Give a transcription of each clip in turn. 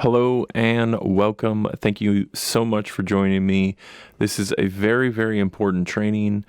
Hello and welcome. Thank you so much for joining me. This is a very, very important training.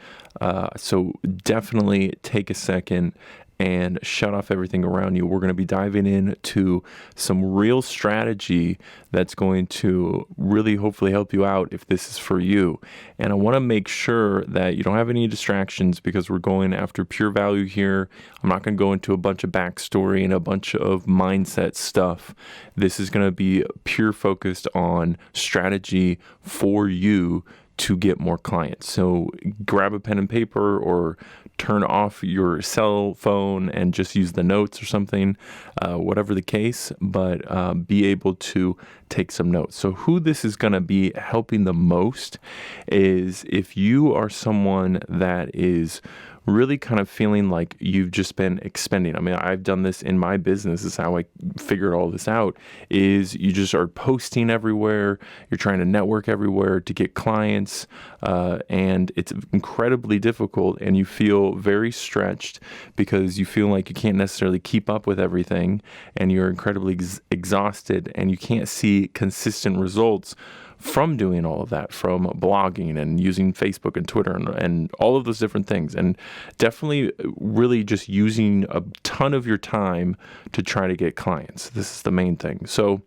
So definitely take a second and shut off everything around you. We're going to be diving into some real strategy that's going to really hopefully help you out if this is for you. And I want to make sure that you don't have any distractions because we're going after pure value here. I'm not going to go into a bunch of backstory and a bunch of mindset stuff. This is going to be pure focused on strategy for you to get more clients. So grab a pen and paper or turn off your cell phone and just use the notes or something, whatever the case, but be able to take some notes. So who this is going to be helping the most is if you are someone that is really kind of feeling like you've just been expending. I mean, I've done this in my business. This is how I figured all this out, is you just are posting everywhere. You're trying to network everywhere to get clients, and it's incredibly difficult, and you feel very stretched because you feel like you can't necessarily keep up with everything, and you're incredibly exhausted, and you can't see consistent results from doing all of that, from blogging and using Facebook and Twitter and all of those different things. And definitely really just using a ton of your time to try to get clients. This is the main thing. So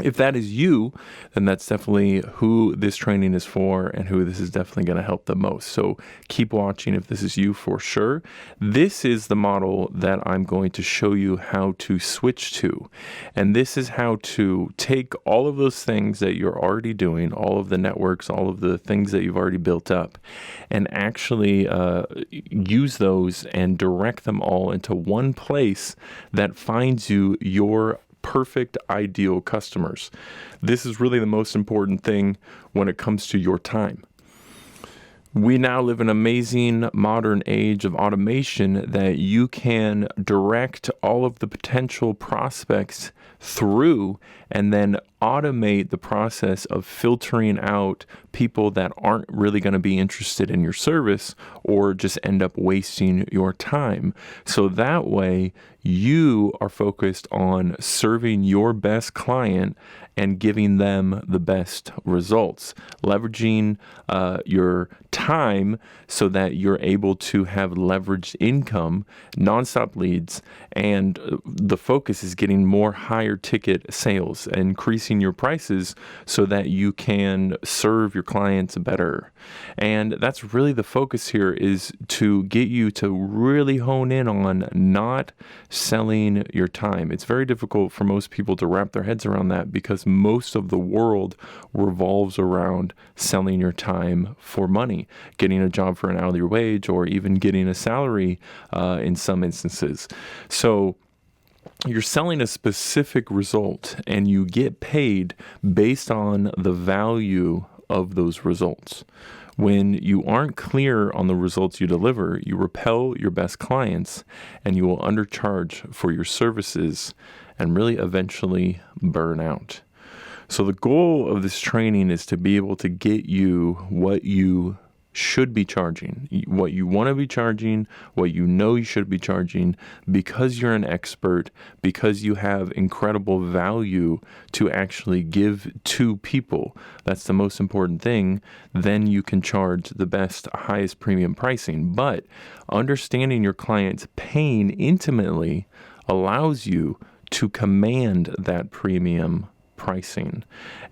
if that is you, then that's definitely who this training is for and who this is definitely going to help the most. So keep watching if this is you for sure. This is the model that I'm going to show you how to switch to. And this is how to take all of those things that you're already doing, all of the networks, all of the things that you've already built up, and actually use those and direct them all into one place that finds you your perfect ideal customers. This is really the most important thing when it comes to your time. We now live in an amazing modern age of automation that you can direct all of the potential prospects through and then automate the process of filtering out people that aren't really going to be interested in your service or just end up wasting your time. So that way you are focused on serving your best client and giving them the best results, leveraging your time so that you're able to have leveraged income, nonstop leads, and the focus is getting more higher ticket sales, increasing your prices so that you can serve your clients better. And that's really the focus here, is to get you to really hone in on not selling your time. It's very difficult for most people to wrap their heads around that because most of the world revolves around selling your time for money, getting a job for an hourly wage, or even getting a salary in some instances. So you're selling a specific result and you get paid based on the value of those results. When you aren't clear on the results you deliver, you repel your best clients and you will undercharge for your services and really eventually burn out. So the goal of this training is to be able to get you what you should be charging, what you want to be charging, what you know you should be charging, because you're an expert, because you have incredible value to actually give to people. That's the most important thing. Then you can charge the best, highest premium pricing. But understanding your client's pain intimately allows you to command that premium pricing.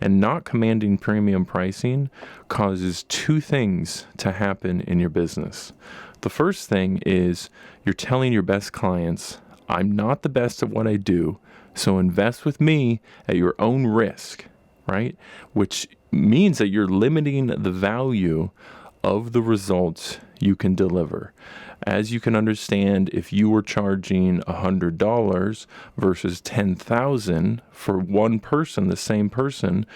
And not commanding premium pricing causes two things to happen in your business. The first thing is you're telling your best clients, I'm not the best at what I do, so invest with me at your own risk, right? Which means that you're limiting the value of the results you can deliver. As you can understand, if you were charging $100 versus $10,000 for one person, the same person,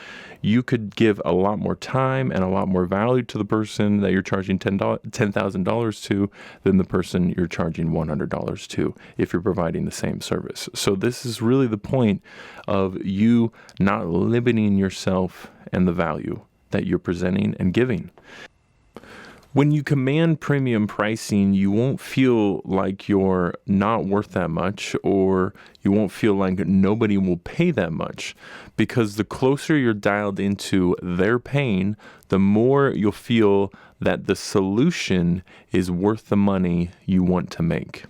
you could give a lot more time and a lot more value to the person that you're charging $10,000 to than the person you're charging $100 to if you're providing the same service. So this is really the point of you not limiting yourself and the value that you're presenting and giving. When you command premium pricing, you won't feel like you're not worth that much, or you won't feel like nobody will pay that much, because the closer you're dialed into their pain, the more you'll feel that the solution is worth the money you want to make.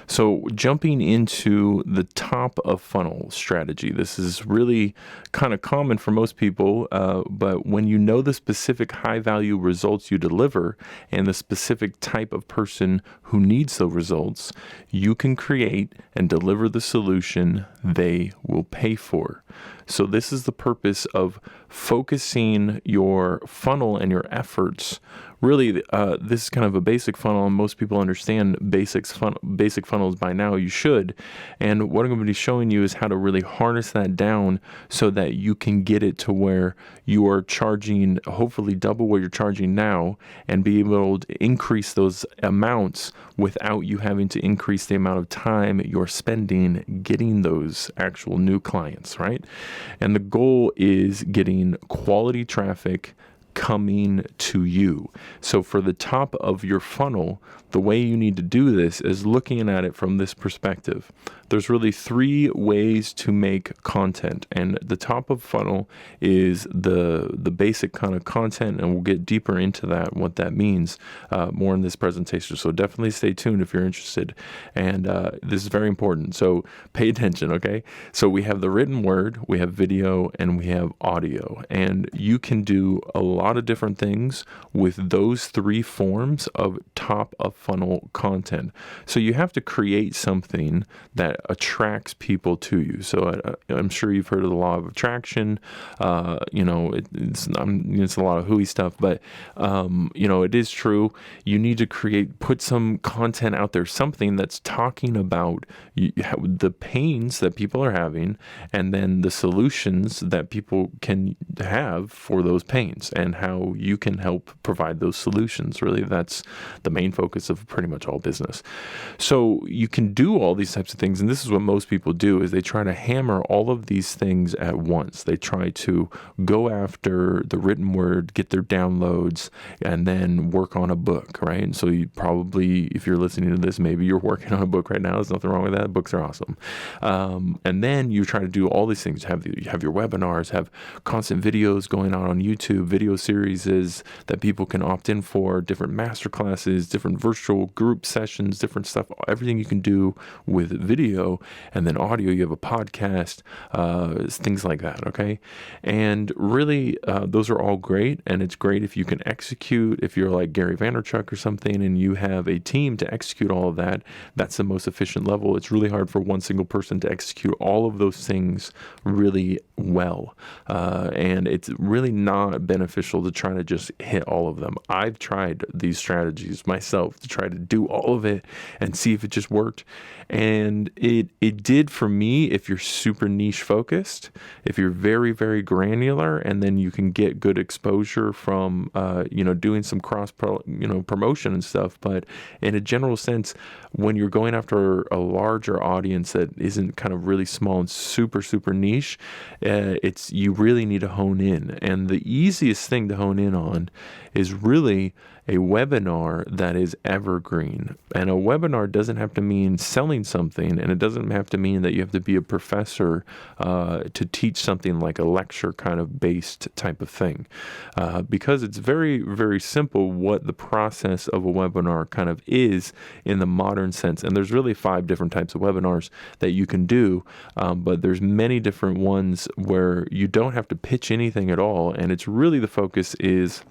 So jumping into the top of funnel strategy, this is really kind of common for most people, but when you know the specific high value results you deliver and the specific type of person who needs those results, you can create and deliver the solution they will pay for. So this is the purpose of focusing your funnel and your efforts. Really, this is kind of a basic funnel, and most people understand basic funnels by now. You should. And what I'm going to be showing you is how to really harness that down so that you can get it to where you are charging, hopefully double what you're charging now, and be able to increase those amounts without you having to increase the amount of time you're spending getting those actual new clients, right? And the goal is getting quality traffic coming to you. So for the top of your funnel, the way you need to do this is looking at it from this perspective. There's really 3 ways to make content, and the top of funnel is the basic kind of content, and we'll get deeper into that, what that means, more in this presentation. So definitely stay tuned if you're interested, and this is very important. So pay attention, okay? So we have the written word, we have video, and we have audio, and you can do a lot of different things with those 3 forms of top of funnel content. So you have to create something that attracts people to you. So I'm sure you've heard of the law of attraction. It's a lot of hooey stuff, but it is true. You need to put some content out there, something that's talking about the pains that people are having, and then the solutions that people can have for those pains, and how you can help provide those solutions. Really, that's the main focus of pretty much all business. So you can do all these types of things, and this is what most people do, is they try to hammer all of these things at once. They try to go after the written word, get their downloads, and then work on a book, right? And so you probably, if you're listening to this, maybe you're working on a book right now. There's nothing wrong with that. Books are awesome. And then you try to do all these things. You have your webinars, have constant videos going on YouTube, video series that people can opt in for, different master classes, different virtual group sessions, different stuff, everything you can do with video. And then audio, you have a podcast, things like that, okay? And really, those are all great, and it's great if you can execute. If you're like Gary Vaynerchuk or something, and you have a team to execute all of that, that's the most efficient level. It's really hard for one single person to execute all of those things really well, and it's really not beneficial to try to just hit all of them. I've tried these strategies myself to try to do all of it and see if it just worked, and it did for me. If you're super niche focused, if you're very, very granular, and then you can get good exposure from doing some cross promotion and stuff. But in a general sense, when you're going after a larger audience that isn't kind of really small and super, super niche, you really need to hone in. And the easiest thing to hone in on is really a webinar that is evergreen. And a webinar doesn't have to mean selling something, and it doesn't have to mean that you have to be a professor to teach something like a lecture kind of based type of thing, because it's very, very simple what the process of a webinar kind of is in the modern sense. And there's really 5 different types of webinars that you can do, but there's many different ones where you don't have to pitch anything at all, and it's really the focus is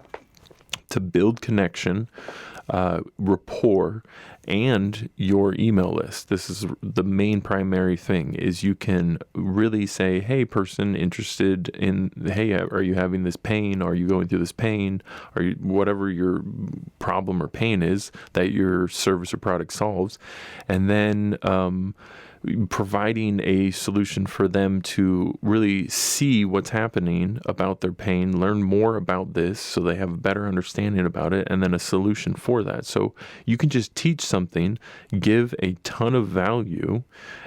to build connection, rapport, and your email list. This is the main primary thing, is you can really say, hey, person interested in, hey, are you having this pain? Are you going through this pain? Are you, whatever your problem or pain is that your service or product solves. And then providing a solution for them to really see what's happening about their pain, learn more about this so they have a better understanding about it, and then a solution for that. So you can just teach something, give a ton of value,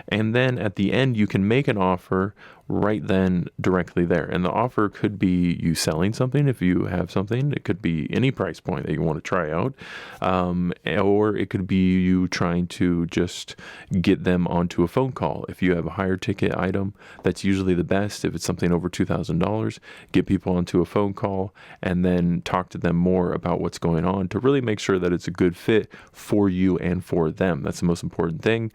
and then at the end you can make an offer right then directly there. And the offer could be you selling something if you have something. It could be any price point that you want to try out. Or it could be you trying to just get them onto a phone call. If you have a higher ticket item, that's usually the best. If it's something over $2,000, get people onto a phone call and then talk to them more about what's going on to really make sure that it's a good fit for you and for them. That's the most important thing,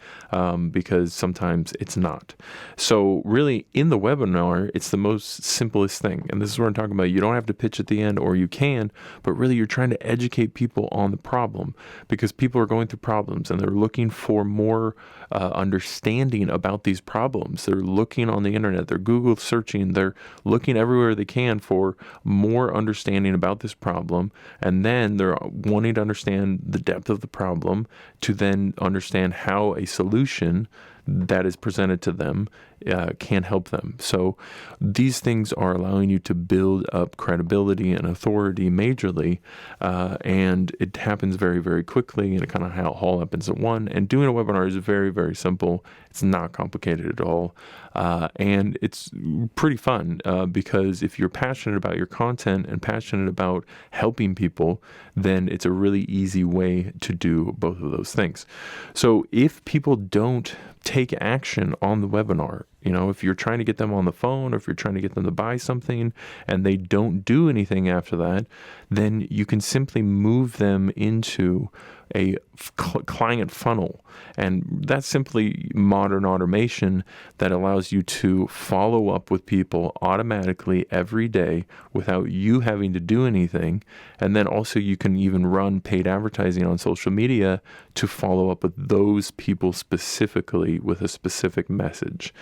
because sometimes it's not. So really in the webinar, it's the most simplest thing. And this is what I'm talking about. You don't have to pitch at the end, or you can, but really you're trying to educate people on the problem, because people are going through problems and they're looking for more understanding about these problems. They're looking on the internet, they're Google searching, they're looking everywhere they can for more understanding about this problem. And then they're wanting to understand the depth of the problem to then understand how a solution that is presented to them can help them. So these things are allowing you to build up credibility and authority majorly, and it happens very, very quickly, and it kind of all happens at one. And doing a webinar is very, very simple. It's not complicated at all, and it's pretty fun because if you're passionate about your content and passionate about helping people, then it's a really easy way to do both of those things. So if people don't take action on the webinar, if you're trying to get them on the phone, or if you're trying to get them to buy something and they don't do anything after that, then you can simply move them into a client funnel. And that's simply modern automation that allows you to follow up with people automatically every day without you having to do anything. And then also you can even run paid advertising on social media to follow up with those people specifically with a specific message.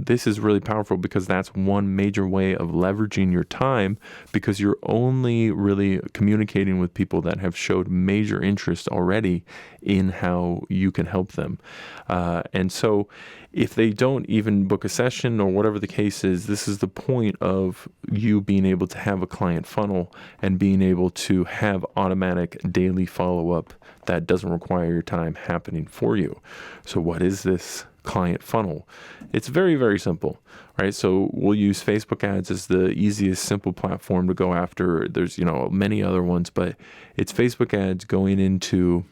This is really powerful because that's one major way of leveraging your time, because you're only really communicating with people that have showed major interest already in how you can help them. And so if they don't even book a session or whatever the case is, this is the point of you being able to have a client funnel and being able to have automatic daily follow-up that doesn't require your time happening for you. So what is this client funnel? It's very, very simple, right? So we'll use Facebook ads as the easiest, simple platform to go after. There's, many other ones, but it's Facebook ads going into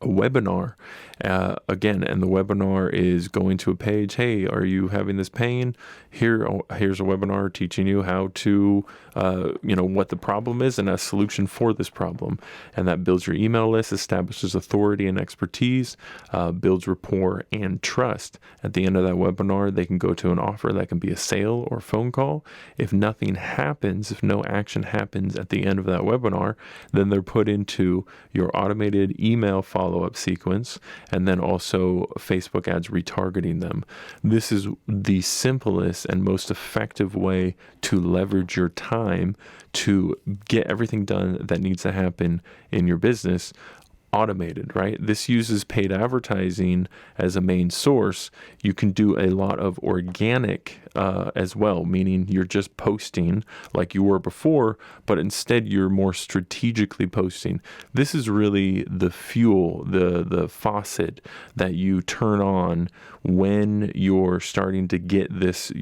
a webinar again, and the webinar is going to a page. Hey, are you having this pain? Here's a webinar teaching you how to, what the problem is and a solution for this problem. And that builds your email list, establishes authority and expertise, builds rapport and trust. At the end of that webinar, they can go to an offer that can be a sale or phone call. If nothing happens, if no action happens at the end of that webinar, then they're put into your automated email follow-up sequence, and then also Facebook ads retargeting them. This is the simplest and most effective way to leverage your time to get everything done that needs to happen in your business automated, right? This uses paid advertising as a main source. You can do a lot of organic as well, meaning you're just posting like you were before, but instead you're more strategically posting. This is really the fuel, the faucet that you turn on when you're starting to get this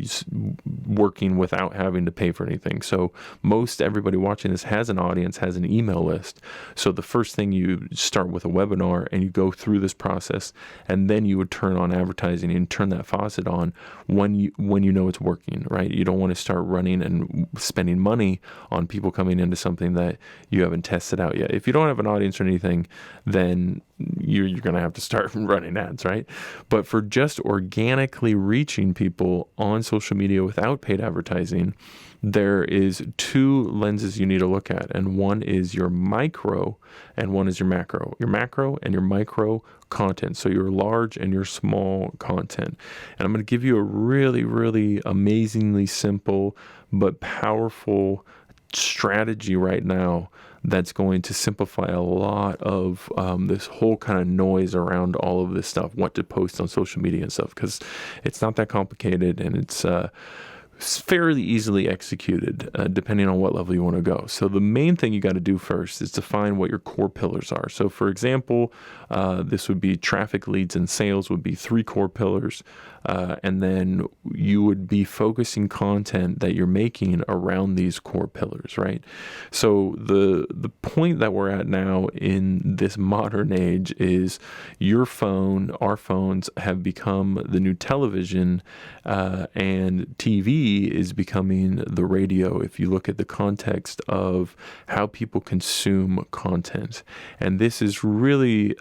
working without having to pay for anything. So most everybody watching this has an audience, has an email list. So the first thing, you start with a webinar and you go through this process, and then you would turn on advertising and turn that faucet on when you know it's working, right? You don't want to start running and spending money on people coming into something that you haven't tested out yet. If you don't have an audience or anything, then you're going to have to start running ads, right? But for just organically reaching people on social media without paid advertising, there is two lenses you need to look at, and one is your micro and one is your macro. Your macro and your micro content, so your large and your small content. And I'm going to give you a really, really amazingly simple but powerful strategy right now that's going to simplify a lot of this whole kind of noise around all of this stuff, what to post on social media and stuff, because it's not that complicated, and it's fairly easily executed depending on what level you want to go. So the main thing you got to do first is define what your core pillars are. So for example, this would be traffic, leads, and sales would be 3 core pillars. and then you would be focusing content that you're making around these core pillars, right? So the point that we're at now in this modern age is our phones have become the new television, and TV is becoming the radio if you look at the context of how people consume content. And this is really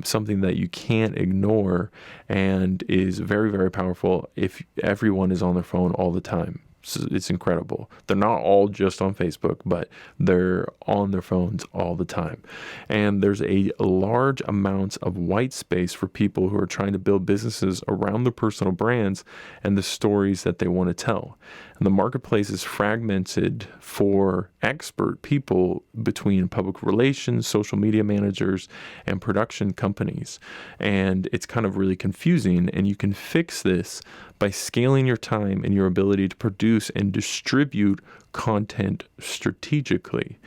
something that you can't ignore and is very, very powerful if everyone is on their phone all the time. So it's incredible. They're not all just on Facebook, but they're on their phones all the time. And there's a large amount of white space for people who are trying to build businesses around their personal brands and the stories that they want to tell. And the marketplace is fragmented for expert people between public relations, social media managers, and production companies. And it's kind of really confusing. And you can fix this by scaling your time and your ability to produce and distribute content strategically.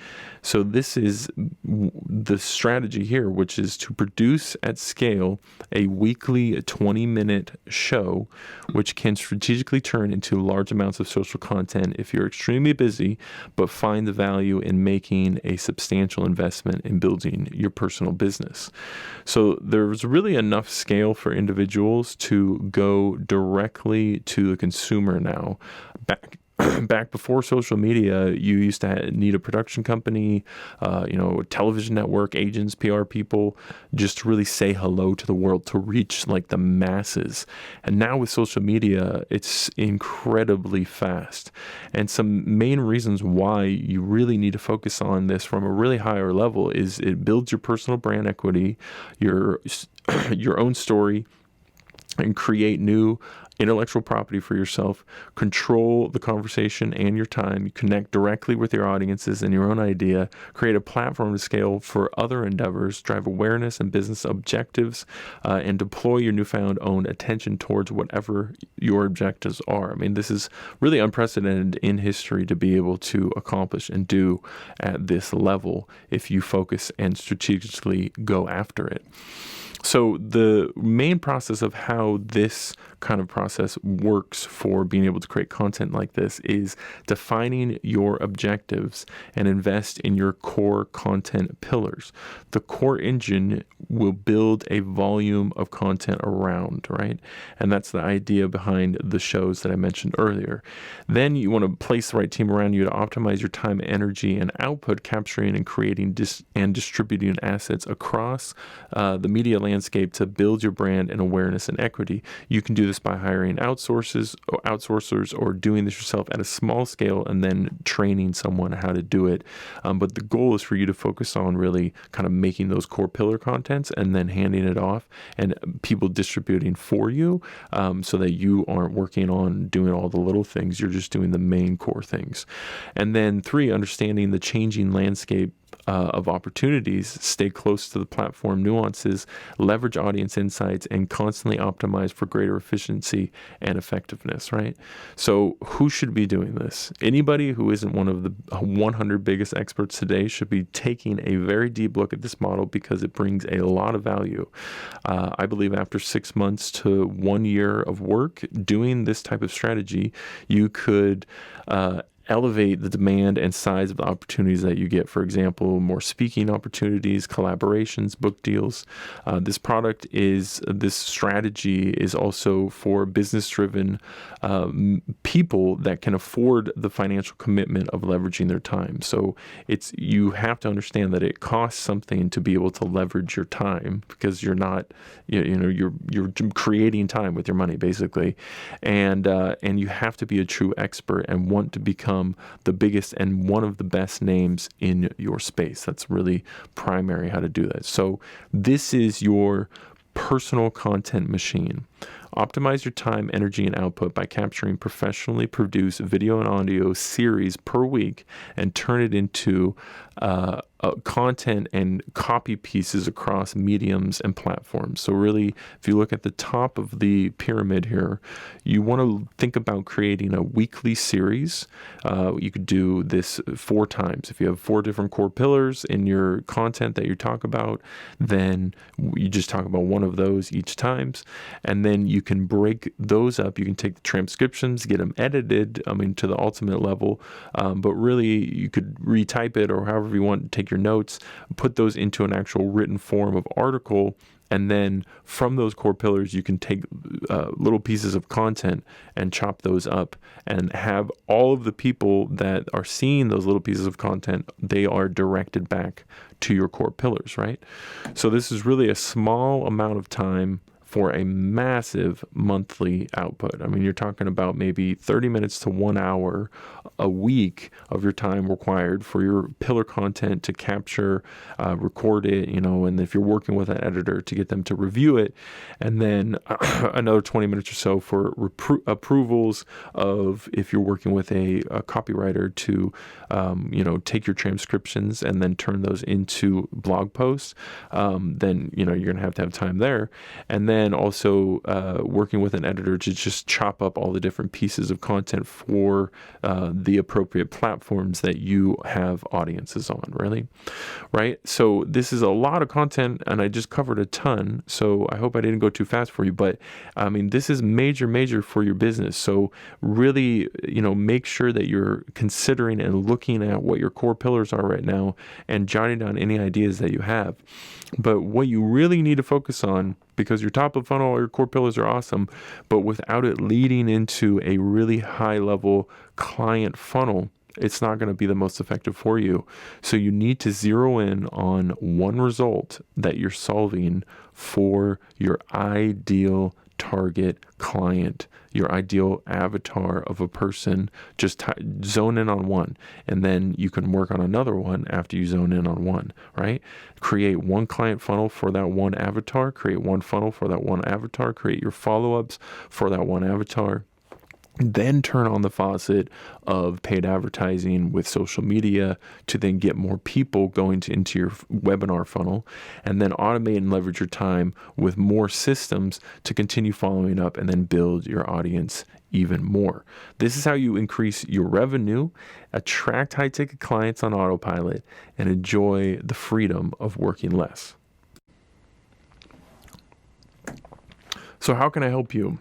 So this is the strategy here, which is to produce at scale a weekly 20-minute show, which can strategically turn into large amounts of social content if you're extremely busy, but find the value in making a substantial investment in building your personal business. So there's really enough scale for individuals to go directly to the consumer now. Back before social media, you used to need a production company, a television network, agents, PR people, just to really say hello to the world, to reach like the masses. And now with social media, it's incredibly fast. And some main reasons why you really need to focus on this from a really higher level is it builds your personal brand equity, your own story, and create new intellectual property for yourself, control the conversation and your time, you connect directly with your audiences and your own idea, create a platform to scale for other endeavors, drive awareness and business objectives, and deploy your newfound own attention towards whatever your objectives are. I mean, this is really unprecedented in history to be able to accomplish and do at this level if you focus and strategically go after it. So the main process of how this kind of process works for being able to create content like this is defining your objectives and invest in your core content pillars. The core engine will build a volume of content around, right? And that's the idea behind the shows that I mentioned earlier. Then you want to place the right team around you to optimize your time, energy, and output, capturing and creating and distributing assets across the media landscape to build your brand and awareness and equity. You can do this by hiring outsourcers or doing this yourself at a small scale and then training someone how to do it. But the goal is for you to focus on really kind of making those core pillar contents and then handing it off and people distributing for you, so that you aren't working on doing all the little things. You're just doing the main core things. And then 3, understanding the changing landscape of opportunities, stay close to the platform nuances, leverage audience insights, and constantly optimize for greater efficiency and effectiveness, right? So who should be doing this? Anybody who isn't one of the 100 biggest experts today should be taking a very deep look at this model because it brings a lot of value. I believe after 6 months to 1 year of work doing this type of strategy, you could elevate the demand and size of the opportunities that you get. For example, more speaking opportunities, collaborations, book deals. This strategy is also for business-driven people that can afford the financial commitment of leveraging their time. So you have to understand that it costs something to be able to leverage your time because you're not, you're creating time with your money basically, and you have to be a true expert and want to become the biggest and one of the best names in your space. That's really primary how to do that. So this is your personal content machine. Optimize your time, energy, and output by capturing professionally produced video and audio series per week and turn it into content and copy pieces across mediums and platforms. So really, if you look at the top of the pyramid here, you want to think about creating a weekly series. You could do this 4 times. If you have 4 different core pillars in your content that you talk about, then you just talk about one of those each times, and then you can break those up. You can take the transcriptions, get them edited, to the ultimate level, but really you could retype it or however you want to take your notes, put those into an actual written form of article, and then from those core pillars you can take little pieces of content and chop those up and have all of the people that are seeing those little pieces of content, they are directed back to your core pillars, right? So this is really a small amount of time for a massive monthly output. You're talking about maybe 30 minutes to 1 hour a week of your time required for your pillar content to capture, record it, and if you're working with an editor to get them to review it, and then another 20 minutes or so for approvals of if you're working with a copywriter to, take your transcriptions and then turn those into blog posts, then, you're going to have time there. And then also working with an editor to just chop up all the different pieces of content for the appropriate platforms that you have audiences on, really, right? So this is a lot of content, and I just covered a ton, so I hope I didn't go too fast for you, but this is major for your business. So really, make sure that you're considering and looking at what your core pillars are right now and jotting down any ideas that you have. But what you really need to focus on, because your top of funnel or your core pillars are awesome, but without it leading into a really high level client funnel, it's not going to be the most effective for you. So you need to zero in on one result that you're solving for your ideal target client, your ideal avatar of a person. Just zone in on one, and then you can work on another one after you zone in on one, right? Create one client funnel for that one avatar, create one funnel for that one avatar, create your follow-ups for that one avatar. Then turn on the faucet of paid advertising with social media to then get more people going into your webinar funnel, and then automate and leverage your time with more systems to continue following up and then build your audience even more. This is how you increase your revenue, attract high-ticket clients on autopilot, and enjoy the freedom of working less. So how can I help you?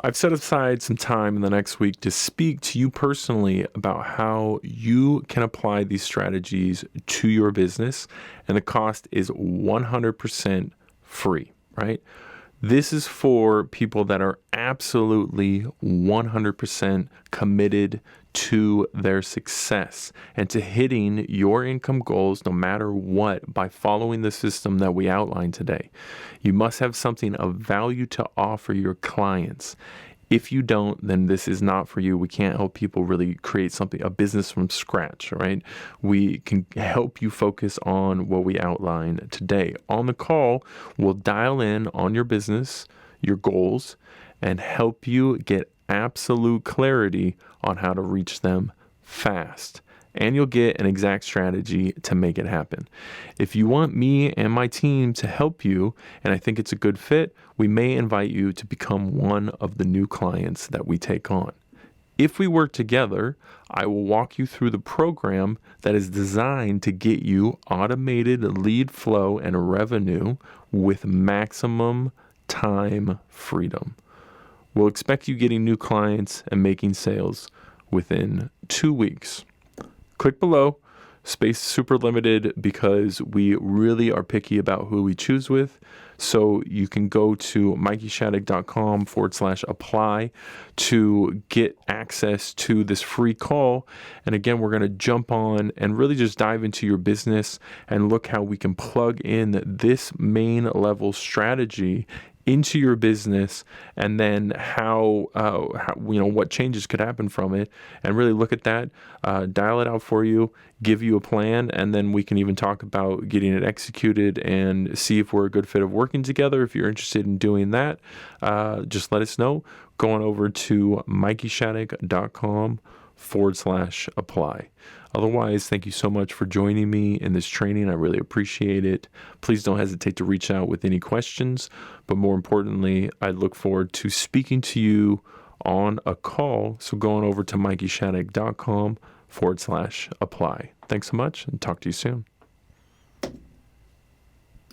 I've set aside some time in the next week to speak to you personally about how you can apply these strategies to your business, and the cost is 100% free, right? This is for people that are absolutely 100% committed to their success and to hitting your income goals no matter what by following the system that we outlined today. You must have something of value to offer your clients. If you don't, then this is not for you. We can't help people really create a business from scratch, right? We can help you focus on what we outlined today. On the call, we'll dial in on your business, your goals, and help you get absolute clarity on how to reach them fast. And you'll get an exact strategy to make it happen. If you want me and my team to help you, and I think it's a good fit, we may invite you to become one of the new clients that we take on. If we work together, I will walk you through the program that is designed to get you automated lead flow and revenue with maximum time freedom. We'll expect you getting new clients and making sales within 2 weeks. Click below. Space super limited because we really are picky about who we choose with. So you can go to MikeyShattuck.com/apply to get access to this free call. And again, we're going to jump on and really just dive into your business and look how we can plug in this main level strategy into your business, and then how what changes could happen from it, and really look at that, dial it out for you, give you a plan, and then we can even talk about getting it executed and see if we're a good fit of working together. If you're interested in doing that, just let us know. Go on over to MikeyShattuck.com mikeyshaddock.com/apply. Otherwise, thank you so much for joining me in this training. I really appreciate it. Please don't hesitate to reach out with any questions. But more importantly, I look forward to speaking to you on a call. So go on over to mikeyshaddock.com/apply. Thanks so much and talk to you soon.